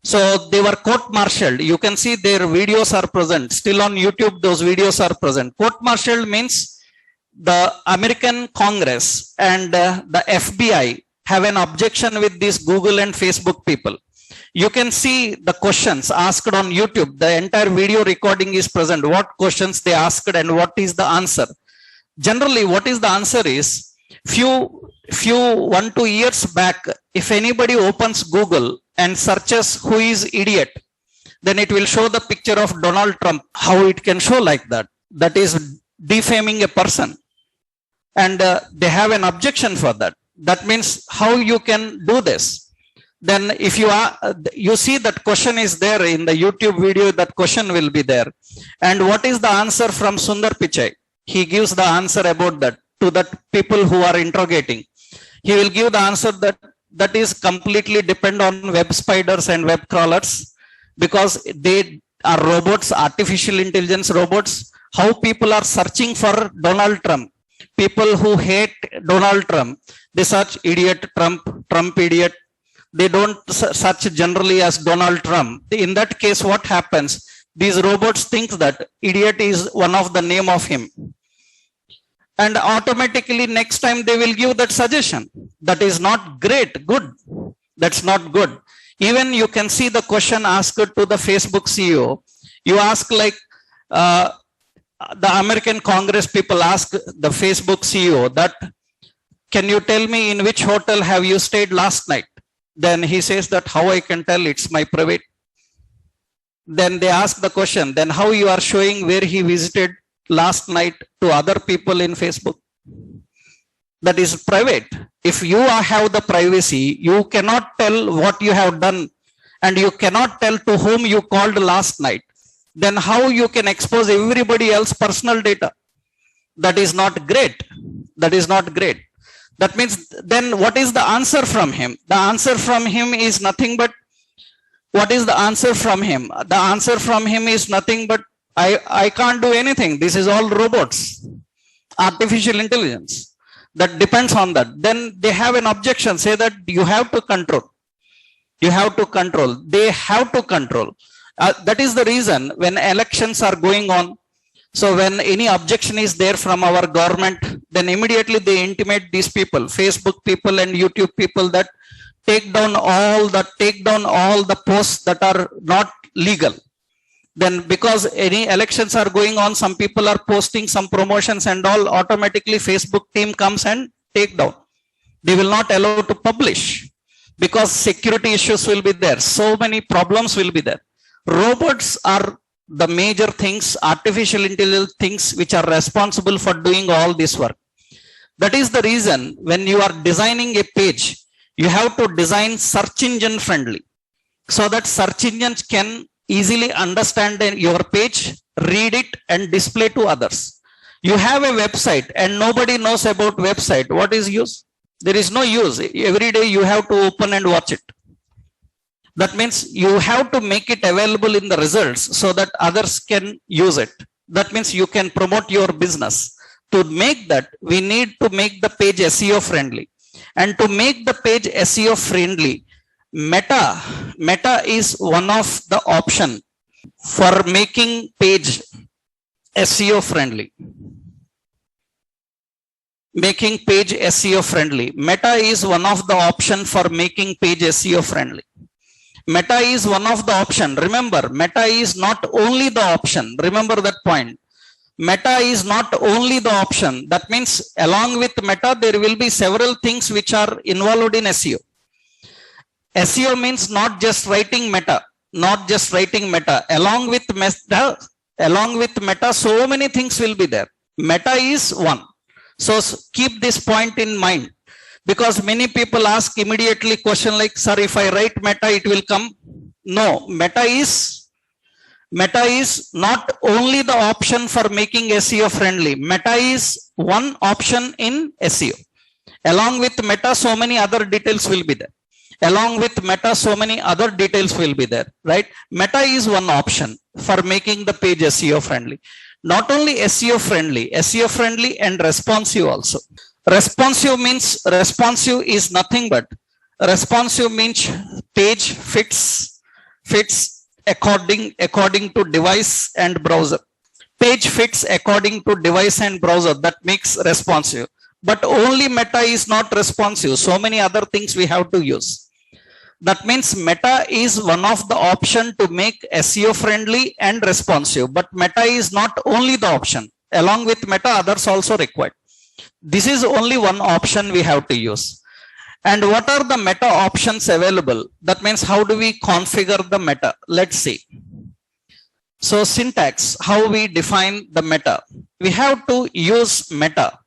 So they were court-martialed. You can see their videos are present. Still on YouTube, those videos are present. Court-martialed means the American Congress and the FBI have an objection with these Google and Facebook people. You can see the questions asked on YouTube. The entire video recording is present. What questions they asked and what is the answer. Generally, what is the answer is, few 1-2 years back, if anybody opens Google and searches who is idiot, then it will show the picture of Donald Trump. How it can show like that? That is defaming a person. And they have an objection for that. That means how you can do this. Then if you see that question is there in the YouTube video, that question will be there. And what is the answer from Sundar Pichai? He gives the answer about that to the people who are interrogating. He will give the answer that is completely depend on web spiders and web crawlers, because they are robots, artificial intelligence robots. How people are searching for Donald Trump. People who hate Donald Trump, they search idiot Trump, Trump idiot. They don't search generally as Donald Trump. In that case, what happens? These robots think that idiot is one of the name of him. And automatically next time they will give that suggestion. That is not good. That's not good. Even you can see the question asked to the Facebook CEO. You ask like, the American Congress people ask the Facebook CEO that, can you tell me in which hotel have you stayed last night? Then he says that, how I can tell, it's my private. Then they ask the question, then how you are showing where he visited last night to other people in Facebook? That is private. If you have the privacy, you cannot tell what you have done, and you cannot tell to whom you called last night. Then how you can expose everybody else's personal data? That is not great. That is not great. That means then what is the answer from him? The answer from him is nothing but, what is the answer from him? The answer from him is nothing but, I can't do anything. This is all robots, artificial intelligence. That depends on that. Then they have an objection, say that you have to control. You have to control. They have to control. That is the reason when elections are going on. So when any objection is there from our government, then immediately they intimate these people, Facebook people and YouTube people, that take down all the posts that are not legal. Then because any elections are going on, some people are posting some promotions and all, automatically Facebook team comes and take down. They will not allow to publish because security issues will be there. So many problems will be there. Robots are the major things, artificial intelligence things, which are responsible for doing all this work. That is the reason when you are designing a page, you have to design search engine friendly, so that search engines can easily understand your page, read it and display to others. You have a website and nobody knows about website. What is use? There is no use. Every day you have to open and watch it. That means you have to make it available in the results so that others can use it. That means you can promote your business. To make that, we need to make the page SEO friendly. And to make the page SEO friendly, Meta is one of the option for making page SEO friendly. Making page SEO friendly. Meta is one of the option for making page SEO friendly. Meta is one of the option. Remember, Meta is not only the option. Remember that point. Meta is not only the option. That means along with Meta, there will be several things which are involved in SEO. SEO means not just writing Meta, not just writing Meta. Along with Meta, so many things will be there. Meta is one. So keep this point in mind, because many people ask immediately question like, sir, if I write Meta, it will come. No, Meta is not only the option for making SEO friendly. Meta is one option in SEO. Along with Meta, so many other details will be there. Along with Meta, so many other details will be there, right? Meta is one option for making the page SEO friendly. Not only SEO friendly and responsive also. Responsive means, responsive is nothing but, responsive means page fits according to device and browser. Page fits according to device and browser. That makes responsive. But only Meta is not responsive. So many other things we have to use. That means Meta is one of the option to make SEO friendly and responsive. But Meta is not only the option. Along with Meta, others also required. This is only one option we have to use. And what are the Meta options available? That means how do we configure the Meta? Let's see. So syntax, how we define the Meta. We have to use Meta.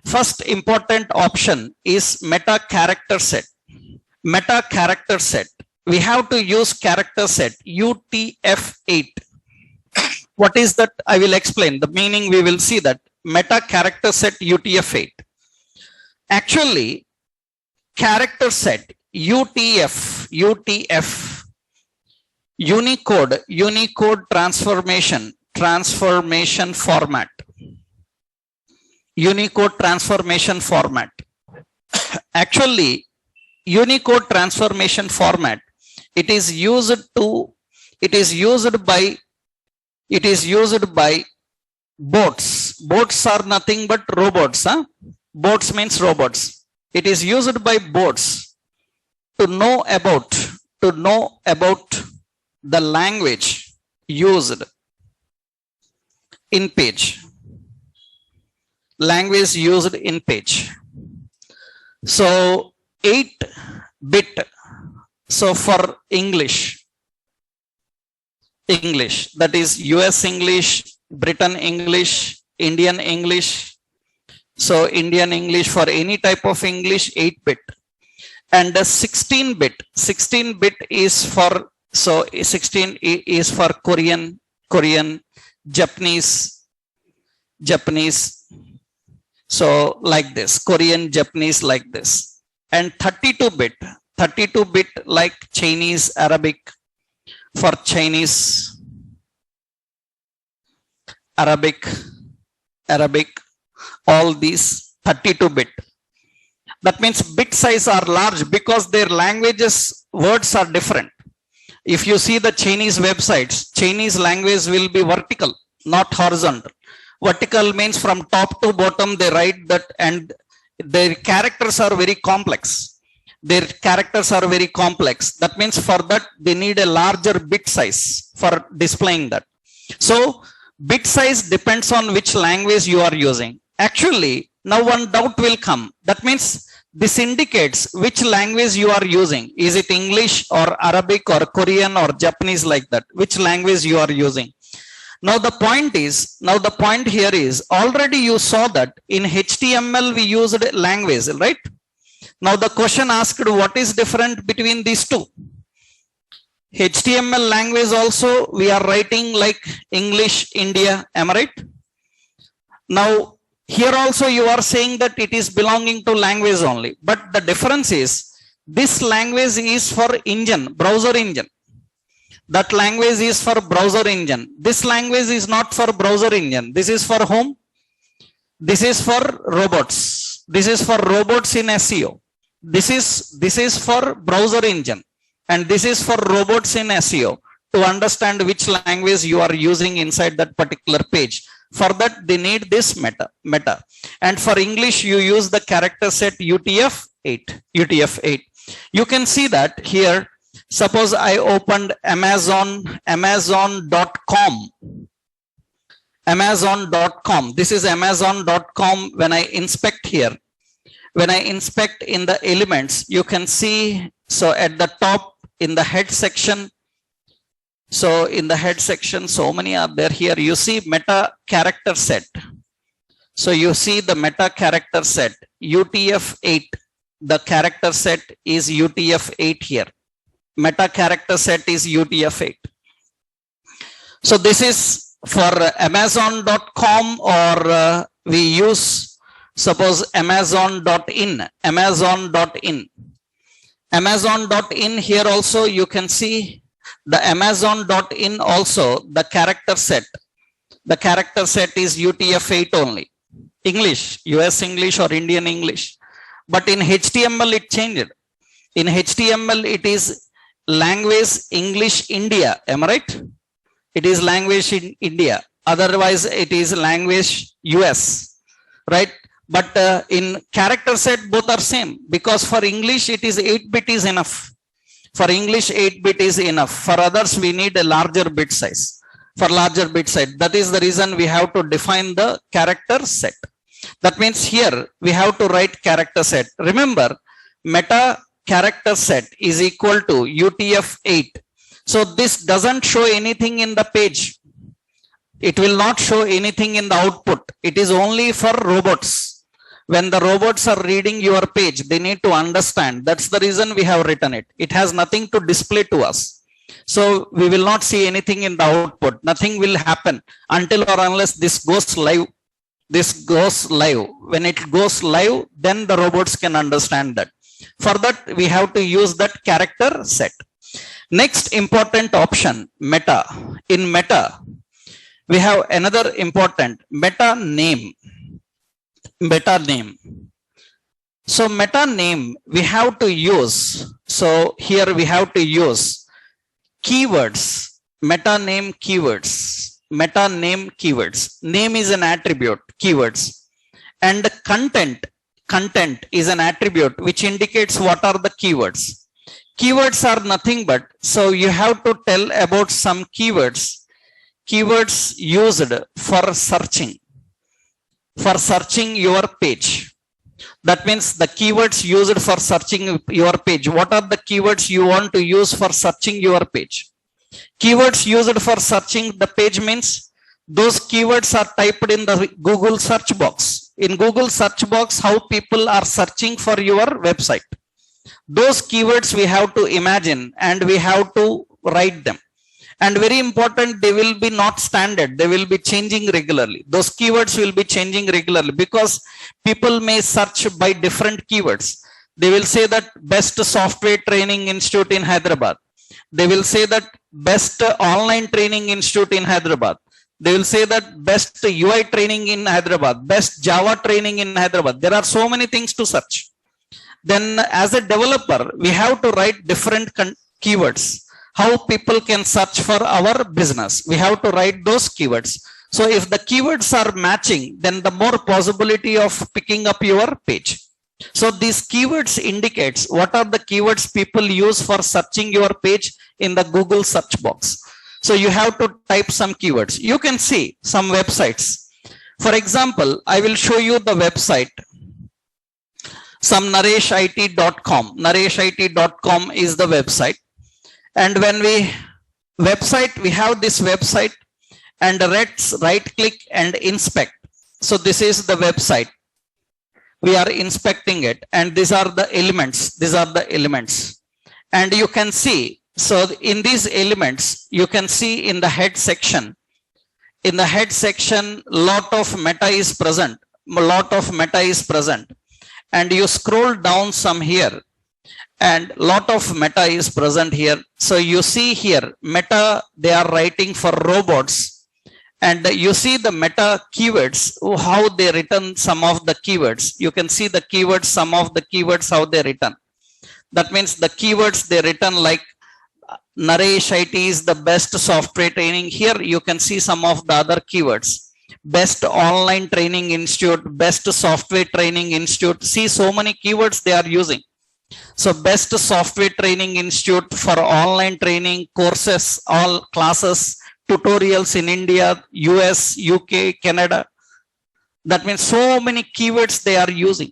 First important option is Meta character set. Meta character set. We have to use character set UTF-8. What is that? I will explain the meaning. We will see that Meta character set UTF-8. Actually, character set UTF Unicode transformation format. Unicode transformation format. Actually, Unicode transformation format, it is used by bots. Bots are nothing but robots. Bots means robots. It is used by bots to know about the language used in page. Language used in page. So 8-bit. So for English, that is US English, Britain English, Indian English. So Indian English, for any type of English, 8-bit. And the 16-bit is for, so 16 is for Korean, Japanese. So like this, Korean, Japanese, like this. And 32-bit like Chinese, Arabic, for Chinese, Arabic, all these 32-bit. That means bit size are large because their languages, words are different. If you see the Chinese websites, Chinese language will be vertical, not horizontal. Vertical means from top to bottom they write that, and their characters are very complex. Their characters are very complex. That means for that they need a larger bit size for displaying that. So bit size depends on which language you are using. Actually, now one doubt will come. That means this indicates which language you are using. Is it English or Arabic or Korean or Japanese, like that? Which language you are using? Now the point here is, already you saw that in HTML we used language, right? Now the question asked, what is different between these two? HTML language also we are writing like English India, am I right? Now here also you are saying that it is belonging to language only, but the difference is this language is for engine, browser engine. That language is for browser engine. This language is not for browser engine. This is for home. This is for robots. This is for robots in SEO. This is for browser engine, and this is for robots in SEO, to understand which language you are using inside that particular page. For that they need this meta. And for English you use the character set UTF-8. You can see that here. Suppose I opened Amazon.com. This is Amazon.com. When I inspect here, when I inspect in the elements, you can see, so at the top in the head section, so in the head section, so many are there. Here you see meta character set. So you see the meta character set UTF-8. The character set is UTF-8 here. Meta character set is UTF-8. So this is for Amazon.com, or we use, suppose Amazon.in. Amazon.in here also you can see the Amazon.in also, the character set. The character set is UTF-8 only. English, US English or Indian English. But in HTML it changed. In HTML it is language English India, am I right? It is language in India. Otherwise it is language US, right? But in character set both are same, because for English it is 8-bit is enough. For English 8-bit is enough. For others we need a larger bit size. For larger bit size, that is the reason we have to define the character set. That means here we have to write character set. Remember, meta character set is equal to UTF-8. So this doesn't show anything in the page. It will not show anything in the output. It is only for robots. When the robots are reading your page, they need to understand. That's the reason we have written it. It has nothing to display to us. So we will not see anything in the output. Nothing will happen until or unless this goes live. This goes live. When it goes live, then the robots can understand that. For that, we have to use that character set. Next important option, meta. In meta, we have another important meta name. Meta name. So meta name we have to use. So here we have to use keywords. Meta name keywords. Meta name keywords. Name is an attribute, keywords. And content is an attribute which indicates what are the keywords. Keywords are nothing but, so you have to tell about some keywords. Keywords used for searching your page. That means the keywords used for searching your page. What are the keywords you want to use for searching your page? Keywords used for searching the page means those keywords are typed in the Google search box. In Google search box, how people are searching for your website. Those keywords we have to imagine and we have to write them. And very important, they will be not standard. They will be changing regularly. Those keywords will be changing regularly because people may search by different keywords. They will say that best software training institute in Hyderabad. They will say that best online training institute in Hyderabad. They will say that best UI training in Hyderabad, best Java training in Hyderabad. There are so many things to search. Then as a developer, we have to write different keywords. How people can search for our business. We have to write those keywords. So if the keywords are matching, then the more possibility of picking up your page. So these keywords indicates what are the keywords people use for searching your page in the Google search box. So you have to type some keywords. You can see some websites. For example, I will show you the website, some nareshit.com. Nareshit.com is the website. And when we have this website, and let's right click and inspect. So this is the website. We are inspecting it, and these are the elements. These are the elements. And you can see, so in these elements, you can see in the head section, lot of meta is present. And you scroll down some here, and lot of meta is present here. So you see here, meta, they are writing for robots. And you see the meta keywords, how they written some of the keywords. You can see the keywords, some of the keywords, how they written. That means the keywords they written like Naresh IT is the best software training. Here you can see some of the other keywords. Best online training institute, best software training institute. See so many keywords they are using. So best software training institute for online training, courses, all classes, tutorials in India, US, UK, Canada. That means so many keywords they are using,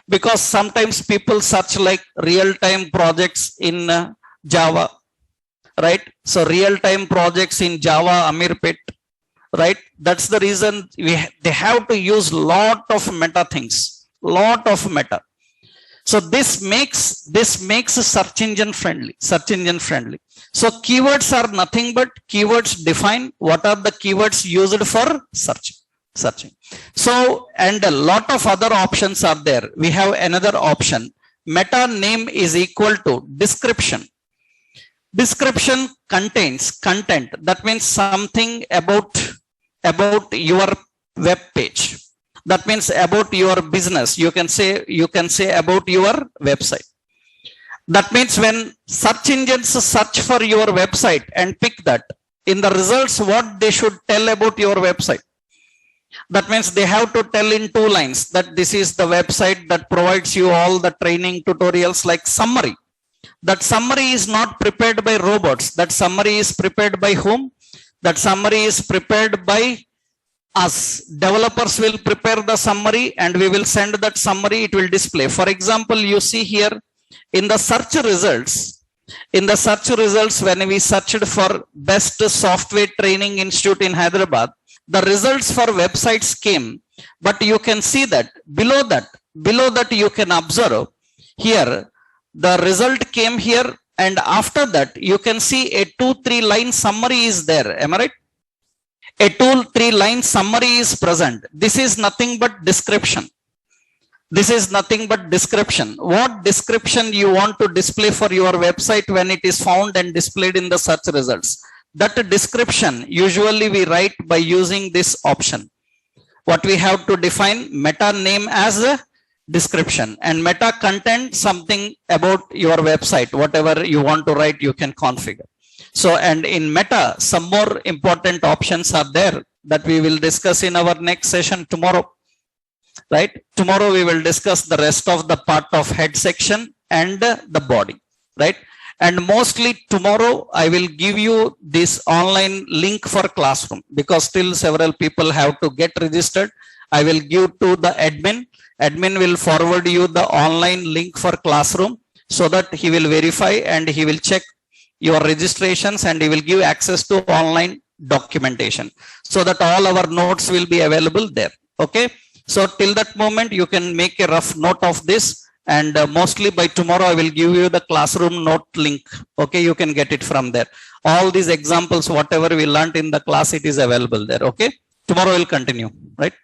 because sometimes people search like real-time projects in Java, right? So real-time projects in Java, Amirpet, right? That's the reason they have to use lot of meta things, lot of meta. So this makes search engine friendly. So keywords are nothing but keywords define what are the keywords used for searching. So, and a lot of other options are there. We have another option. Meta name is equal to description. Description contains content. That means something about your web page. That means about your business. You can say about your website. That means when search engines search for your website and pick that, in the results, what they should tell about your website. That means they have to tell in 2 lines that this is the website that provides you all the training tutorials, like summary. That summary is not prepared by robots. That summary is prepared by whom? That summary is prepared by us. Developers will prepare the summary and we will send that summary. It will display. For example, you see here in the search results, when we searched for best software training institute in Hyderabad, the results for websites came, but you can see that below that you can observe here, the result came here, and after that you can see a 2-3 line summary is there. Am I right? A 2-3 line summary is present. This is nothing but description. What description you want to display for your website when it is found and displayed in the search results? That description usually we write by using this option. What we have to define, meta name as a description, and meta content something about your website. Whatever you want to write, you can configure. So, and in meta, some more important options are there that we will discuss in our next session tomorrow. Right? Tomorrow we will discuss the rest of the part of head section and the body. Right? And mostly tomorrow I will give you this online link for classroom, because still several people have to get registered. I will give to the admin. Admin will forward you the online link for classroom so that he will verify and he will check your registrations and he will give access to online documentation so that all our notes will be available there. Okay. So till that moment, you can make a rough note of this, and mostly by tomorrow, I will give you the classroom note link. Okay. You can get it from there. All these examples, whatever we learned in the class, it is available there. Okay. Tomorrow we'll continue, right?